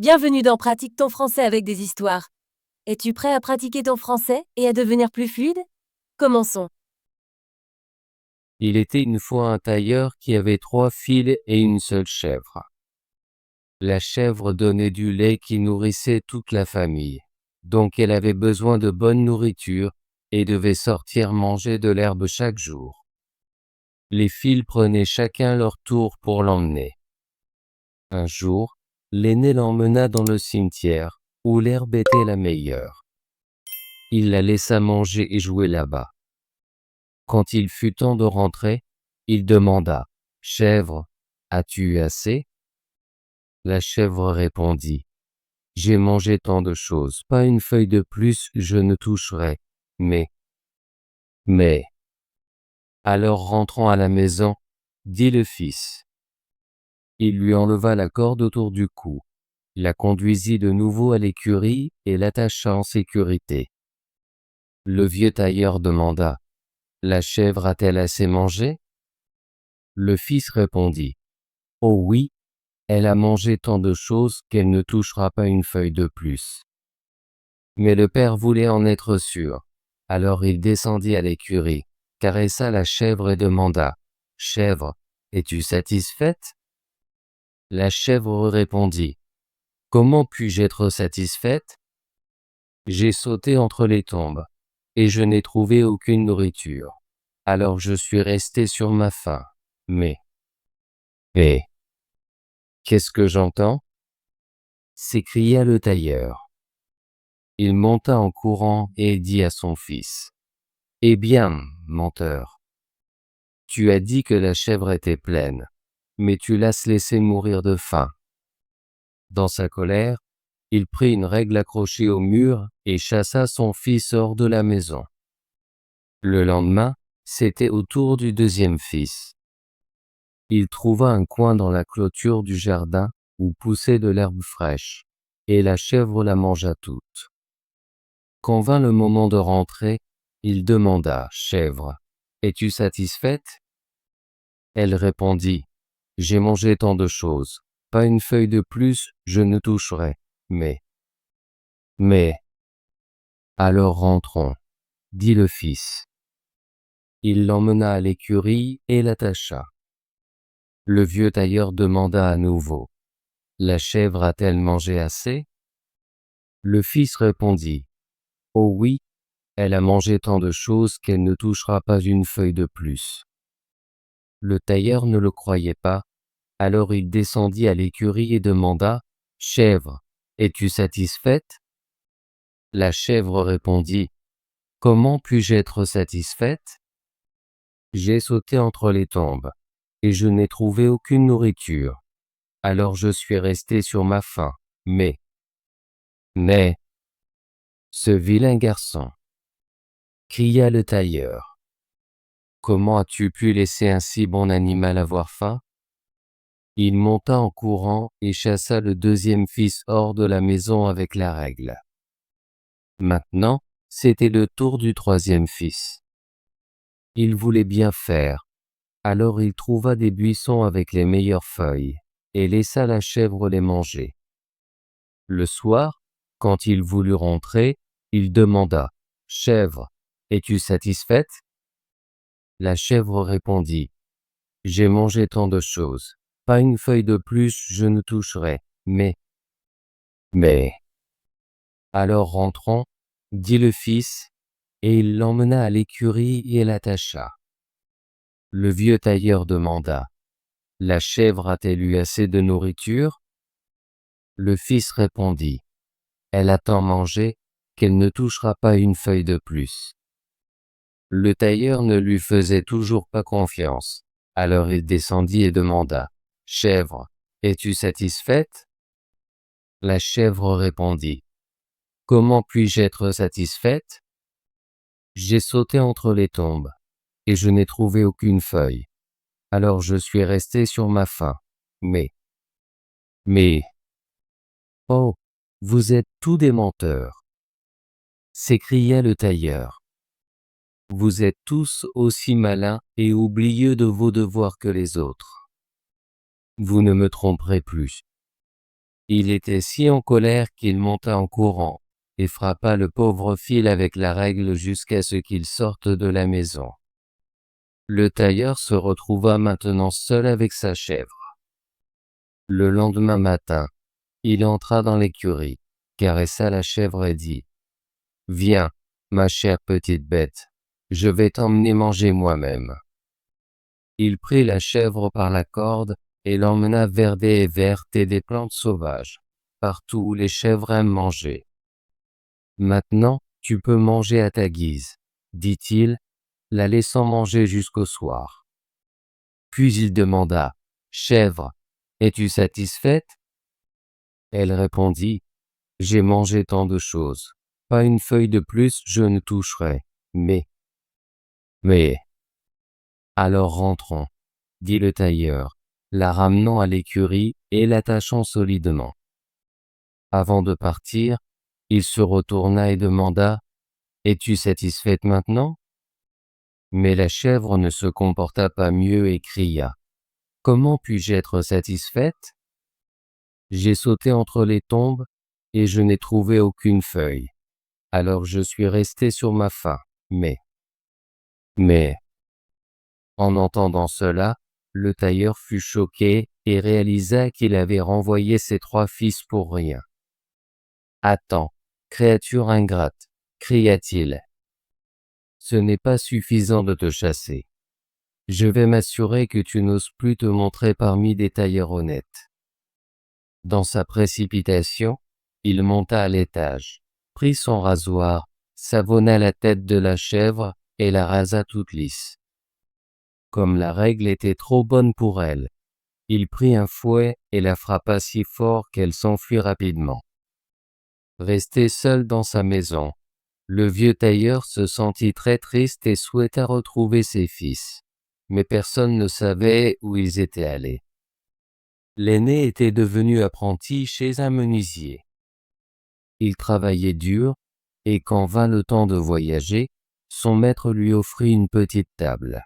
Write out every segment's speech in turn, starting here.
Bienvenue dans Pratique ton français avec des histoires. Es-tu prêt à pratiquer ton français et à devenir plus fluide? Commençons. Il était une fois un tailleur qui avait 3 fils et une seule chèvre. La chèvre donnait du lait qui nourrissait toute la famille. Donc elle avait besoin de bonne nourriture et devait sortir manger de l'herbe chaque jour. Les fils prenaient chacun leur tour pour l'emmener. Un jour, l'aîné l'emmena dans le cimetière, où l'herbe était la meilleure. Il la laissa manger et jouer là-bas. Quand il fut temps de rentrer, il demanda « Chèvre, as-tu eu assez ?» La chèvre répondit « J'ai mangé tant de choses, pas une feuille de plus je ne toucherai, mais… » Alors rentrant à la maison, dit le fils. Il lui enleva la corde autour du cou, la conduisit de nouveau à l'écurie et l'attacha en sécurité. Le vieux tailleur demanda « La chèvre a-t-elle assez mangé ?» Le fils répondit « Oh oui, elle a mangé tant de choses qu'elle ne touchera pas une feuille de plus. » Mais le père voulait en être sûr. Alors il descendit à l'écurie, caressa la chèvre et demanda « Chèvre, es-tu satisfaite ?» La chèvre répondit « Comment puis-je être satisfaite? J'ai sauté entre les tombes, et je n'ai trouvé aucune nourriture. Alors je suis resté sur ma faim. Mais… Qu'est-ce que j'entends ?» s'écria le tailleur. Il monta en courant et dit à son fils « Eh bien, menteur, tu as dit que la chèvre était pleine, mais tu l'as laissée mourir de faim. » Dans sa colère, il prit une règle accrochée au mur et chassa son fils hors de la maison. Le lendemain, c'était au tour du deuxième fils. Il trouva un coin dans la clôture du jardin où poussait de l'herbe fraîche, et la chèvre la mangea toute. Quand vint le moment de rentrer, il demanda « Chèvre, es-tu satisfaite ?» Elle répondit « J'ai mangé tant de choses, pas une feuille de plus je ne toucherai, mais… » Alors rentrons, dit le fils. Il l'emmena à l'écurie et l'attacha. Le vieux tailleur demanda à nouveau « La chèvre a-t-elle mangé assez ?» Le fils répondit « Oh oui, elle a mangé tant de choses qu'elle ne touchera pas une feuille de plus. » Le tailleur ne le croyait pas, alors il descendit à l'écurie et demanda « Chèvre, es-tu satisfaite ?» La chèvre répondit « Comment puis-je être satisfaite? J'ai sauté entre les tombes, et je n'ai trouvé aucune nourriture. Alors je suis resté sur ma faim, mais… Ce vilain garçon !» cria le tailleur. « Comment as-tu pu laisser un si bon animal avoir faim ?» Il monta en courant et chassa le deuxième fils hors de la maison avec la règle. Maintenant, c'était le tour du troisième fils. Il voulait bien faire, alors il trouva des buissons avec les meilleures feuilles, et laissa la chèvre les manger. Le soir, quand il voulut rentrer, il demanda « Chèvre, es-tu satisfaite ?» La chèvre répondit « J'ai mangé tant de choses, pas une feuille de plus je ne toucherai, mais… » Alors rentrons, dit le fils, et il l'emmena à l'écurie et l'attacha. Le vieux tailleur demanda « La chèvre a-t-elle eu assez de nourriture ?» Le fils répondit « Elle a tant mangé qu'elle ne touchera pas une feuille de plus. » Le tailleur ne lui faisait toujours pas confiance, alors il descendit et demanda « Chèvre, es-tu satisfaite ?» La chèvre répondit « Comment puis-je être satisfaite? J'ai sauté entre les tombes, et je n'ai trouvé aucune feuille. Alors je suis resté sur ma faim. Mais… Oh, vous êtes tous des menteurs !» s'écria le tailleur. « Vous êtes tous aussi malins et oublieux de vos devoirs que les autres. Vous ne me tromperez plus. Il était si en colère qu'il monta en courant, et frappa le pauvre fil avec la règle jusqu'à ce qu'il sorte de la maison. Le tailleur se retrouva maintenant seul avec sa chèvre. Le lendemain matin, il entra dans l'écurie, caressa la chèvre et dit : « Viens, ma chère petite bête, je vais t'emmener manger moi-même. » Il prit la chèvre par la corde, et l'emmena vers des haies vertes et des plantes sauvages, partout où les chèvres aiment manger. « Maintenant, tu peux manger à ta guise, dit-il, la laissant manger jusqu'au soir. Puis il demanda : « Chèvre, es-tu satisfaite ? » Elle répondit : « J'ai mangé tant de choses. Pas une feuille de plus je ne toucherai. Mais... Alors rentrons, dit le tailleur, la ramenant à l'écurie et l'attachant solidement. Avant de partir, il se retourna et demanda : « Es-tu satisfaite maintenant ? » Mais la chèvre ne se comporta pas mieux et cria : « Comment puis-je être satisfaite ? J'ai sauté entre les tombes, et je n'ai trouvé aucune feuille. Alors je suis restée sur ma faim. Mais... » En entendant cela, le tailleur fut choqué et réalisa qu'il avait renvoyé ses 3 fils pour rien. « Attends, créature ingrate, cria-t-il. Ce n'est pas suffisant de te chasser. Je vais m'assurer que tu n'oses plus te montrer parmi des tailleurs honnêtes. » Dans sa précipitation, il monta à l'étage, prit son rasoir, savonna la tête de la chèvre et la rasa toute lisse. Comme la règle était trop bonne pour elle, il prit un fouet et la frappa si fort qu'elle s'enfuit rapidement. Resté seul dans sa maison, le vieux tailleur se sentit très triste et souhaita retrouver ses fils. Mais personne ne savait où ils étaient allés. L'aîné était devenu apprenti chez un menuisier. Il travaillait dur, et quand vint le temps de voyager, son maître lui offrit une petite table.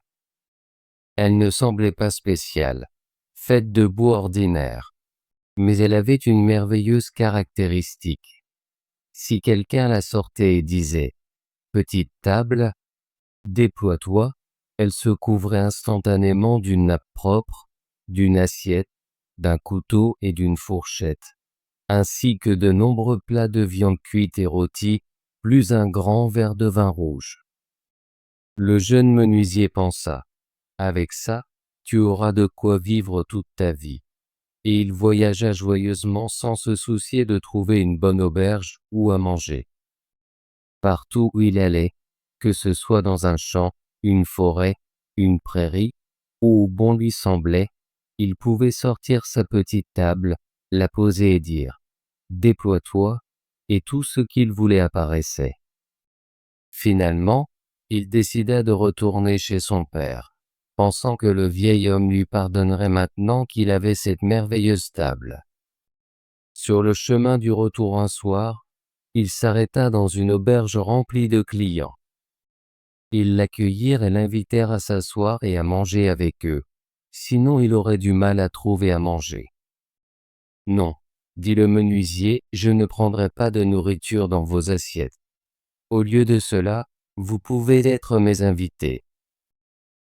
Elle ne semblait pas spéciale, faite de bois ordinaire. Mais elle avait une merveilleuse caractéristique. Si quelqu'un la sortait et disait « Petite table, déploie-toi », elle se couvrait instantanément d'une nappe propre, d'une assiette, d'un couteau et d'une fourchette, ainsi que de nombreux plats de viande cuite et rôtie, plus un grand verre de vin rouge. Le jeune menuisier pensa : avec ça, tu auras de quoi vivre toute ta vie. Et il voyagea joyeusement sans se soucier de trouver une bonne auberge ou à manger. Partout où il allait, que ce soit dans un champ, une forêt, une prairie, ou où bon lui semblait, il pouvait sortir sa petite table, la poser et dire « Déploie-toi », et tout ce qu'il voulait apparaissait. Finalement, il décida de retourner chez son père, pensant que le vieil homme lui pardonnerait maintenant qu'il avait cette merveilleuse table. Sur le chemin du retour un soir, il s'arrêta dans une auberge remplie de clients. Ils l'accueillirent et l'invitèrent à s'asseoir et à manger avec eux, sinon il aurait du mal à trouver à manger. « Non, » dit le menuisier, « je ne prendrai pas de nourriture dans vos assiettes. Au lieu de cela, vous pouvez être mes invités. »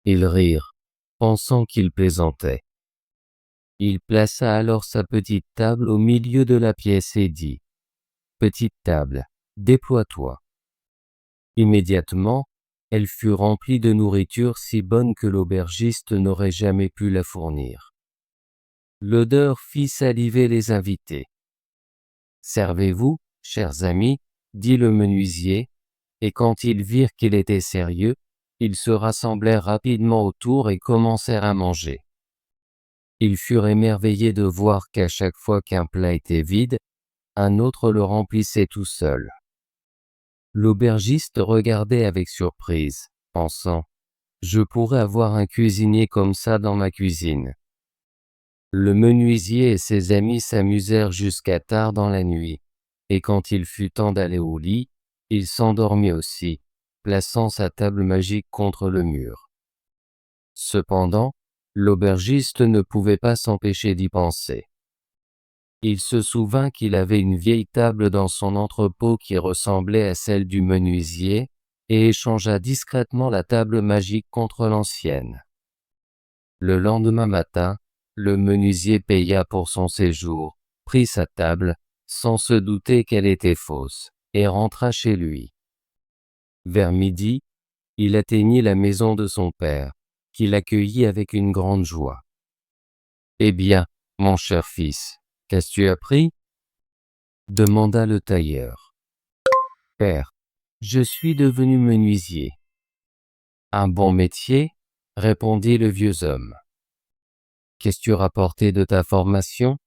Ils rirent, pensant qu'il plaisantait. Il plaça alors sa petite table au milieu de la pièce et dit : « Petite table, déploie-toi. » Immédiatement, elle fut remplie de nourriture si bonne que l'aubergiste n'aurait jamais pu la fournir. L'odeur fit saliver les invités. « Servez-vous, chers amis, » dit le menuisier, et quand ils virent qu'il était sérieux, ils se rassemblèrent rapidement autour et commencèrent à manger. Ils furent émerveillés de voir qu'à chaque fois qu'un plat était vide, un autre le remplissait tout seul. L'aubergiste regardait avec surprise, pensant : « Je pourrais avoir un cuisinier comme ça dans ma cuisine. » Le menuisier et ses amis s'amusèrent jusqu'à tard dans la nuit, et quand il fut temps d'aller au lit, il s'endormit aussi, plaçant sa table magique contre le mur. Cependant, l'aubergiste ne pouvait pas s'empêcher d'y penser. Il se souvint qu'il avait une vieille table dans son entrepôt qui ressemblait à celle du menuisier, et échangea discrètement la table magique contre l'ancienne. Le lendemain matin, le menuisier paya pour son séjour, prit sa table, sans se douter qu'elle était fausse, et rentra chez lui. Vers midi, il atteignit la maison de son père, qui l'accueillit avec une grande joie. « Eh bien, mon cher fils, qu'as-tu tu appris ?» demanda le tailleur. « Père, je suis devenu menuisier. »« Un bon métier ?» répondit le vieux homme. « Qu'as-tu rapporté de ta formation ?»«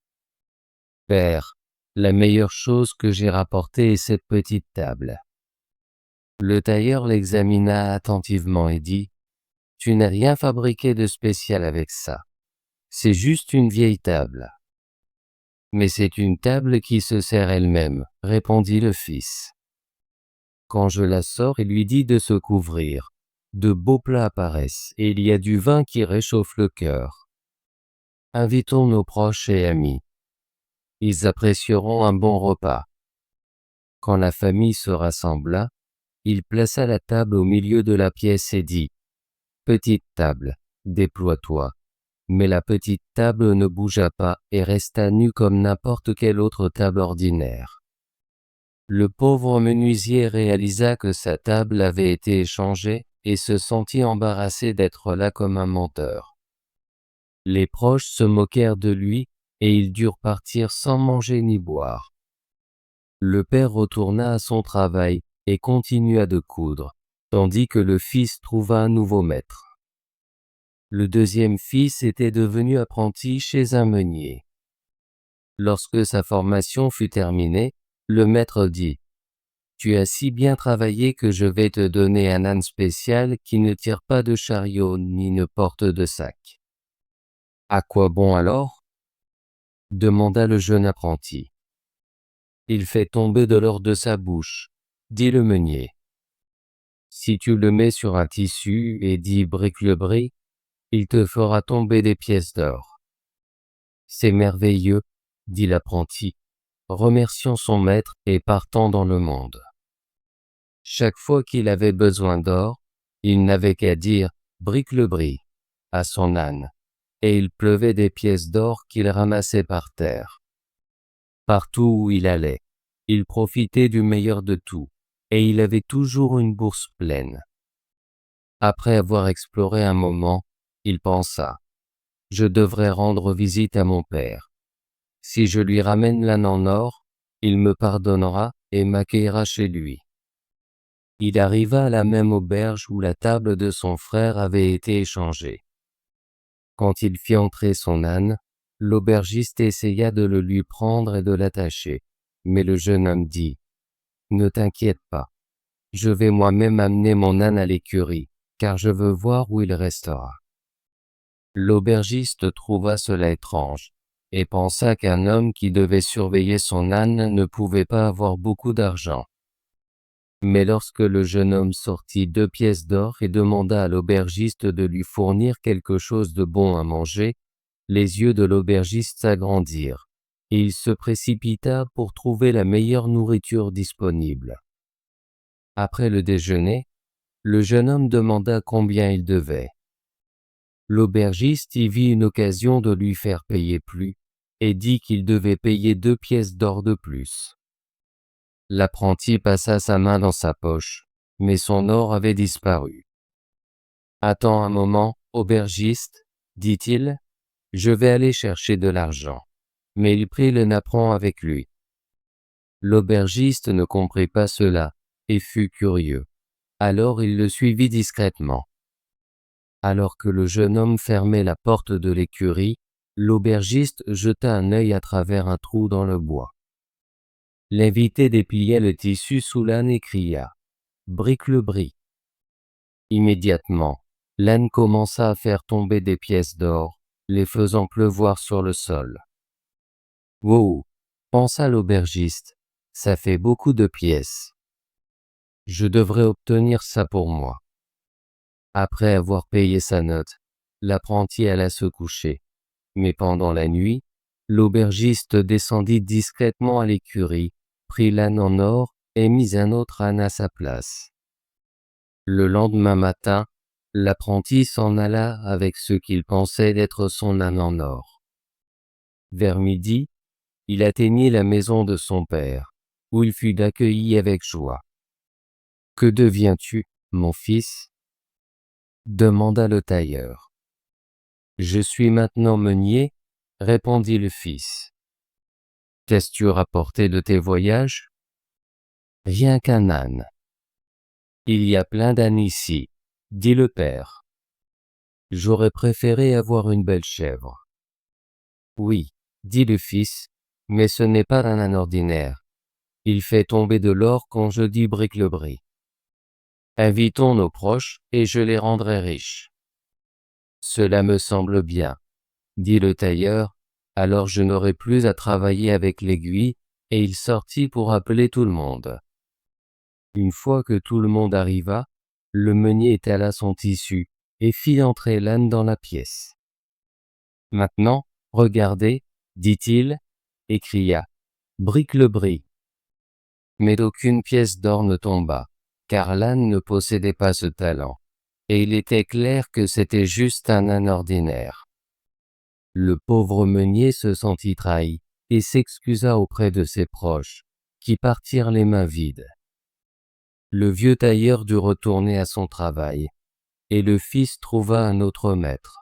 Père, la meilleure chose que j'ai rapportée est cette petite table. » Le tailleur l'examina attentivement et dit : « Tu n'as rien fabriqué de spécial avec ça. C'est juste une vieille table. »« Mais c'est une table qui se sert elle-même, » répondit le fils. « Quand je la sors et lui dis de se couvrir, de beaux plats apparaissent et il y a du vin qui réchauffe le cœur. Invitons nos proches et amis. Ils apprécieront un bon repas. » Quand la famille se rassembla, il plaça la table au milieu de la pièce et dit : « Petite table, déploie-toi. » Mais la petite table ne bougea pas et resta nue comme n'importe quelle autre table ordinaire. Le pauvre menuisier réalisa que sa table avait été échangée et se sentit embarrassé d'être là comme un menteur. Les proches se moquèrent de lui et ils durent partir sans manger ni boire. Le père retourna à son travail et continua de coudre, tandis que le fils trouva un nouveau maître. Le deuxième fils était devenu apprenti chez un meunier. Lorsque sa formation fut terminée, le maître dit : « Tu as si bien travaillé que je vais te donner un âne spécial qui ne tire pas de chariot ni ne porte de sac. »« À quoi bon alors ? » demanda le jeune apprenti. « Il fait tomber de l'or de sa bouche, » dit le meunier. « Si tu le mets sur un tissu et dis bric-le-bris, il te fera tomber des pièces d'or. »« C'est merveilleux, » dit l'apprenti, remerciant son maître et partant dans le monde. Chaque fois qu'il avait besoin d'or, il n'avait qu'à dire « bric-le-bris » à son âne, et il pleuvait des pièces d'or qu'il ramassait par terre. Partout où il allait, il profitait du meilleur de tout, et il avait toujours une bourse pleine. Après avoir exploré un moment, il pensa : « Je devrais rendre visite à mon père. Si je lui ramène l'âne en or, il me pardonnera et m'accueillera chez lui. » Il arriva à la même auberge où la table de son frère avait été échangée. Quand il fit entrer son âne, l'aubergiste essaya de le lui prendre et de l'attacher, mais le jeune homme dit : « Ne t'inquiète pas, je vais moi-même amener mon âne à l'écurie, car je veux voir où il restera. » L'aubergiste trouva cela étrange, et pensa qu'un homme qui devait surveiller son âne ne pouvait pas avoir beaucoup d'argent. Mais lorsque le jeune homme sortit 2 pièces d'or et demanda à l'aubergiste de lui fournir quelque chose de bon à manger, les yeux de l'aubergiste s'agrandirent, et il se précipita pour trouver la meilleure nourriture disponible. Après le déjeuner, le jeune homme demanda combien il devait. L'aubergiste y vit une occasion de lui faire payer plus, et dit qu'il devait payer 2 pièces d'or de plus. L'apprenti passa sa main dans sa poche, mais son or avait disparu. « Attends un moment, aubergiste, » dit-il, « je vais aller chercher de l'argent. » Mais il prit le napperon avec lui. L'aubergiste ne comprit pas cela, et fut curieux. Alors il le suivit discrètement. Alors que le jeune homme fermait la porte de l'écurie, l'aubergiste jeta un œil à travers un trou dans le bois. L'invité dépliait le tissu sous l'âne et cria : « Bric-le-bris !» Immédiatement, l'âne commença à faire tomber des pièces d'or, les faisant pleuvoir sur le sol. « Wow !» pensa l'aubergiste, « ça fait beaucoup de pièces. Je devrais obtenir ça pour moi. » Après avoir payé sa note, l'apprenti alla se coucher. Mais pendant la nuit, L'aubergiste descendit discrètement à l'écurie, prit l'âne en or, et mit un autre âne à sa place. Le lendemain matin, l'apprenti s'en alla avec ce qu'il pensait d'être son âne en or. Vers midi, il atteignit la maison de son père, où il fut accueilli avec joie. « Que deviens-tu, mon fils ?» demanda le tailleur. « Je suis maintenant meunier, » répondit le fils. « Qu'as-tu rapporté de tes voyages ? » Rien qu'un âne. Il y a plein d'ânes ici, dit le père. J'aurais préféré avoir une belle chèvre. Oui, dit le fils, mais ce n'est pas un âne ordinaire. Il fait tomber de l'or quand je dis bric-le-bris. Invitons nos proches et je les rendrai riches. Cela me semble bien, dit le tailleur, alors je n'aurai plus à travailler avec l'aiguille, et il sortit pour appeler tout le monde. Une fois que tout le monde arriva, le meunier étala son tissu, et fit entrer l'âne dans la pièce. Maintenant, regardez, dit-il, et cria, bric-le-bris. Mais aucune pièce d'or ne tomba, car l'âne ne possédait pas ce talent, et il était clair que c'était juste un âne ordinaire. Le pauvre meunier se sentit trahi, et s'excusa auprès de ses proches, qui partirent les mains vides. Le vieux tailleur dut retourner à son travail, et le fils trouva un autre maître.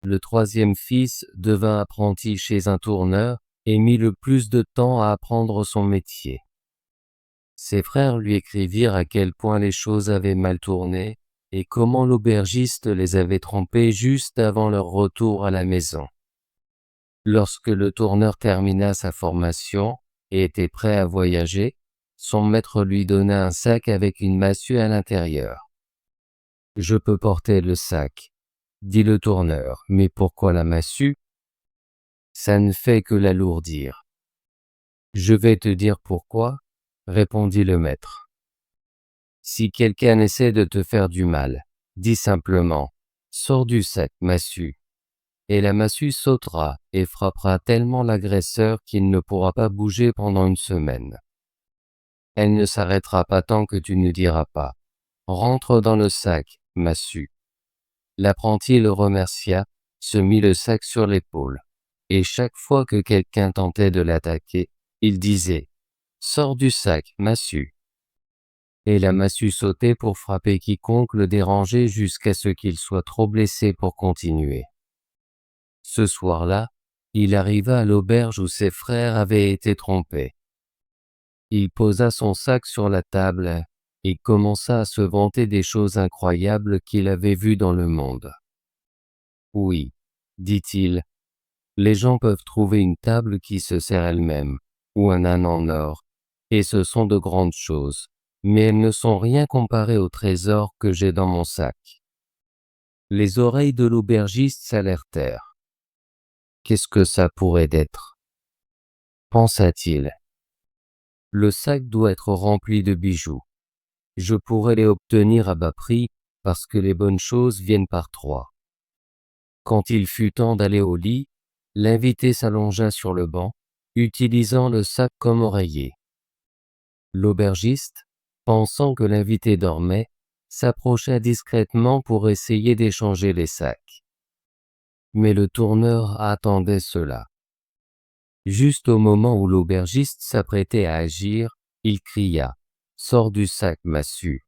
Le troisième fils devint apprenti chez un tourneur, et mit le plus de temps à apprendre son métier. Ses frères lui écrivirent à quel point les choses avaient mal tourné, et comment l'aubergiste les avait trompés juste avant leur retour à la maison. Lorsque le tourneur termina sa formation, et était prêt à voyager, son maître lui donna un sac avec une massue à l'intérieur. « Je peux porter le sac, » dit le tourneur, « mais pourquoi la massue ? Ça ne fait que l'alourdir. »« Je vais te dire pourquoi, » répondit le maître. « Si quelqu'un essaie de te faire du mal, dis simplement, sors du sac, massue. » Et la massue sautera et frappera tellement l'agresseur qu'il ne pourra pas bouger pendant une semaine. Elle ne s'arrêtera pas tant que tu ne diras pas. Rentre dans le sac, massue. L'apprenti le remercia, se mit le sac sur l'épaule. Et chaque fois que quelqu'un tentait de l'attaquer, il disait « Sors du sac, massue ». Et la massue sautait pour frapper quiconque le dérangeait jusqu'à ce qu'il soit trop blessé pour continuer. Ce soir-là, il arriva à l'auberge où ses frères avaient été trompés. Il posa son sac sur la table et commença à se vanter des choses incroyables qu'il avait vues dans le monde. « Oui, dit-il, les gens peuvent trouver une table qui se sert elle-même, ou un âne en or, et ce sont de grandes choses, mais elles ne sont rien comparées au trésor que j'ai dans mon sac. » Les oreilles de l'aubergiste s'alertèrent. « Qu'est-ce que ça pourrait être ?» pensa-t-il. « Le sac doit être rempli de bijoux. Je pourrais les obtenir à bas prix parce que les bonnes choses viennent par trois. » Quand il fut temps d'aller au lit, l'invité s'allongea sur le banc, utilisant le sac comme oreiller. L'aubergiste, pensant que l'invité dormait, s'approcha discrètement pour essayer d'échanger les sacs. Mais le tourneur attendait cela. Juste au moment où l'aubergiste s'apprêtait à agir, il cria « Sors du sac, massue !»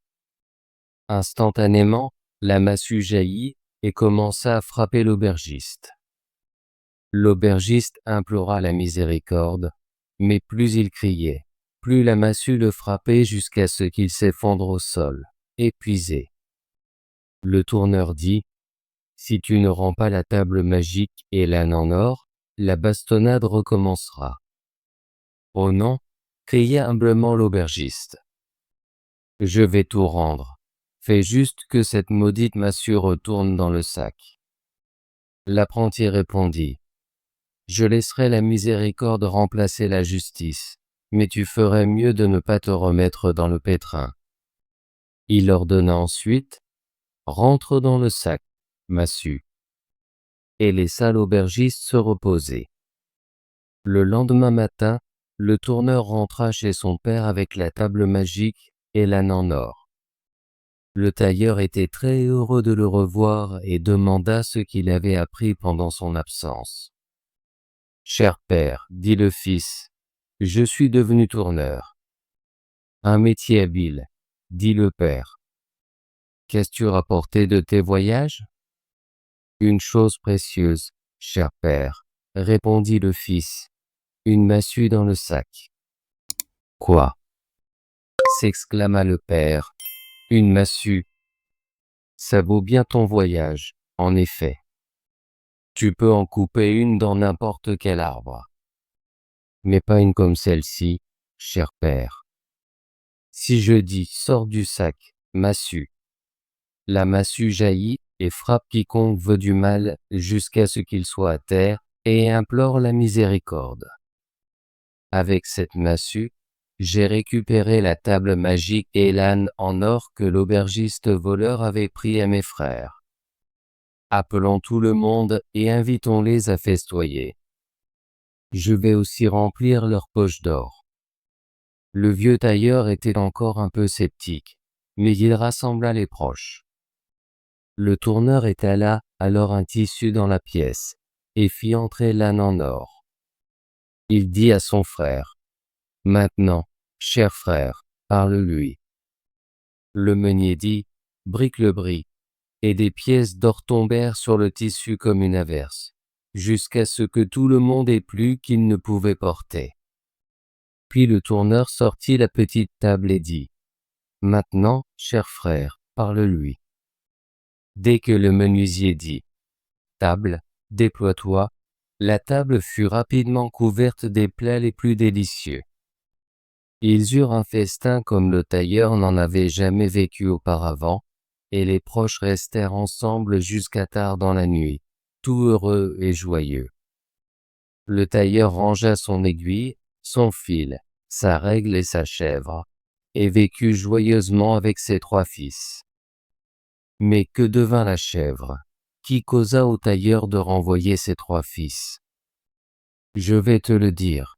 Instantanément, la massue jaillit et commença à frapper l'aubergiste. L'aubergiste implora la miséricorde, mais plus il criait, plus la massue le frappait jusqu'à ce qu'il s'effondre au sol, épuisé. Le tourneur dit « Si tu ne rends pas la table magique et l'âne en or, la bastonnade recommencera. » « Oh non !» cria humblement l'aubergiste. « Je vais tout rendre. Fais juste que cette maudite massue retourne dans le sac. » L'apprenti répondit « Je laisserai la miséricorde remplacer la justice, mais tu ferais mieux de ne pas te remettre dans le pétrin. » Il ordonna ensuite « Rentre dans le sac, massue. » et laissa l'aubergiste se reposer. Le lendemain matin, le tourneur rentra chez son père avec la table magique et l'âne en or. Le tailleur était très heureux de le revoir et demanda ce qu'il avait appris pendant son absence. « Cher père, dit le fils, je suis devenu tourneur. Un métier habile, dit le père. Qu'as-tu rapporté de tes voyages? Une chose précieuse, cher père, répondit le fils. Une massue dans le sac. Quoi? S'exclama le père. Une massue. Ça vaut bien ton voyage, en effet. Tu peux en couper une dans n'importe quel arbre. Mais pas une comme celle-ci, cher père. Si je dis sors du sac, massue. La massue jaillit et frappe quiconque veut du mal jusqu'à ce qu'il soit à terre et implore la miséricorde. Avec cette massue, j'ai récupéré la table magique et l'âne en or que l'aubergiste voleur avait pris à mes frères. Appelons tout le monde et invitons-les à festoyer. Je vais aussi remplir leurs poches d'or. Le vieux tailleur était encore un peu sceptique, mais il rassembla les proches. Le tourneur étala alors un tissu dans la pièce, et fit entrer l'âne en or. Il dit à son frère, « Maintenant, cher frère, parle-lui. » Le meunier dit, « Brique-le-bris », et des pièces d'or tombèrent sur le tissu comme une averse, jusqu'à ce que tout le monde ait plus qu'il ne pouvait porter. Puis le tourneur sortit la petite table et dit, « Maintenant, cher frère, parle-lui. » Dès que le menuisier dit, « Table, déploie-toi », la table fut rapidement couverte des plats les plus délicieux. Ils eurent un festin comme le tailleur n'en avait jamais vécu auparavant, et les proches restèrent ensemble jusqu'à tard dans la nuit, tout heureux et joyeux. Le tailleur rangea son aiguille, son fil, sa règle et sa chèvre, et vécut joyeusement avec ses 3 fils. Mais que devint la chèvre, qui causa au tailleur de renvoyer ses 3 fils? Je vais te le dire.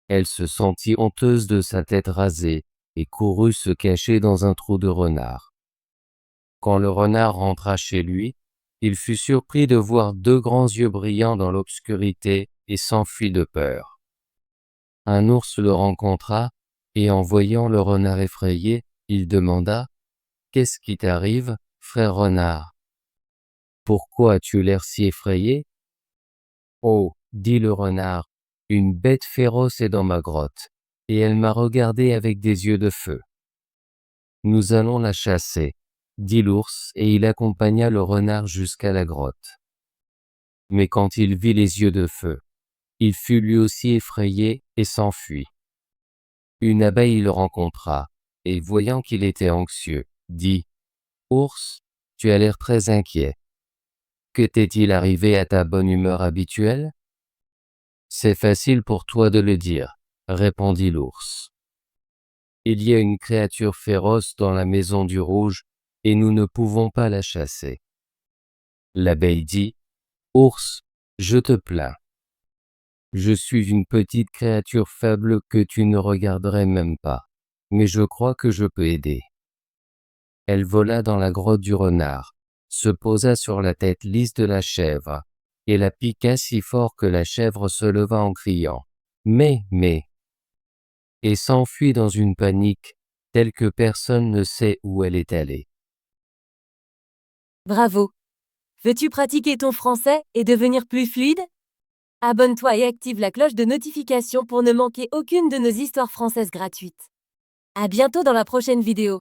Elle se sentit honteuse de sa tête rasée, et courut se cacher dans un trou de renard. Quand le renard rentra chez lui, il fut surpris de voir 2 grands yeux brillants dans l'obscurité et s'enfuit de peur. Un ours le rencontra, et en voyant le renard effrayé, il demanda, « Qu'est-ce qui t'arrive, frère renard? Pourquoi as-tu l'air si effrayé? » « Oh, dit le renard, une bête féroce est dans ma grotte, et elle m'a regardé avec des yeux de feu. Nous allons la chasser, dit l'ours et il accompagna le renard jusqu'à la grotte. Mais quand il vit les yeux de feu, il fut lui aussi effrayé et s'enfuit. Une abeille le rencontra, et voyant qu'il était anxieux, dit, « Ours, tu as l'air très inquiet. Que t'est-il arrivé à ta bonne humeur habituelle? » « C'est facile pour toi de le dire, répondit l'ours. Il y a une créature féroce dans la maison du rouge, et nous ne pouvons pas la chasser. L'abeille dit, « Ours, je te plains. Je suis une petite créature faible que tu ne regarderais même pas, mais je crois que je peux aider. » Elle vola dans la grotte du renard, se posa sur la tête lisse de la chèvre, et la piqua si fort que la chèvre se leva en criant « Mais !» et s'enfuit dans une panique, telle que personne ne sait où elle est allée. Bravo! Veux-tu pratiquer ton français et devenir plus fluide? Abonne-toi et active la cloche de notification pour ne manquer aucune de nos histoires françaises gratuites. À bientôt dans la prochaine vidéo.